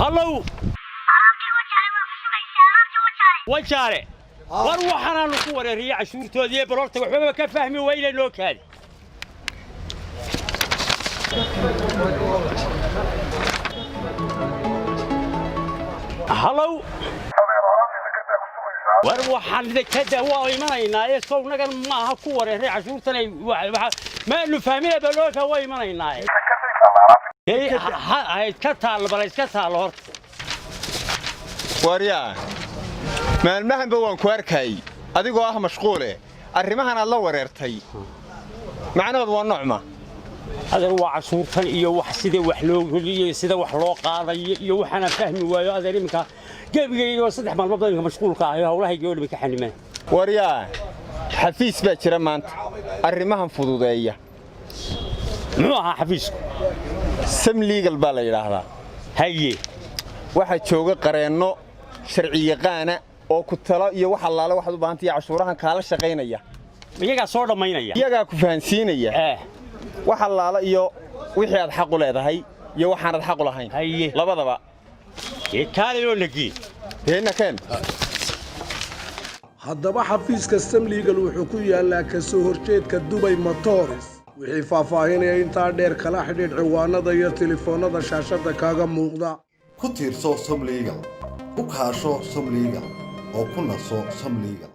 هلو وجاري وروح أنا نقول الرياح شورتو ذي بروتك وحبا كفهمي وين النوكال هلو وروح عندك كذا ويمنينا يسوي نقل معها كور الرياح شورتنا ما إنه فاهمين بلوك ويمنينا هاي كتال بلاش كتال هرت واريا ما المهم بوان كواركاي أديكوا مشغولة الرماهنا الله وريرتي معنا ضوء النعمة هذا هو عشورتن iyo wax sida wax loo geliyo sida wax loo qaaday iyo waxana fahmi waayo adeerimka gabiga saddex maalmood dadka mashquulka ah hawlaha goolba ka xanimaan wariyaa xafiis baa jira maanta arrimahan fududeeya muxuu ahaa xafiisku sam legal baa la yiraahdaa haye waxa jooga qareenno sharci yaqaana oo ku talo iyo wax allaale waxaad u baahantahay cashuurahan kaala shaqeynaya iyaga soo dhameynaya iyaga ku fahansiinaya wax allaale iyo wixii aad xaq u leedahay iyo waxaan aad xaq u lahayn haye labadaba kaaliyo lagi heena keen haddaba xafiiska sam legal wuxuu ku yaalaa ka soo horjeedka Dubai Motors wixii faahfaahinaya inta dheer kala xidhiidh ciwaanada iyo telefoonada shaashada kaaga muuqda ku tiirso Sam Legal u kaasho Sam Legal oo ku naso Sam Legal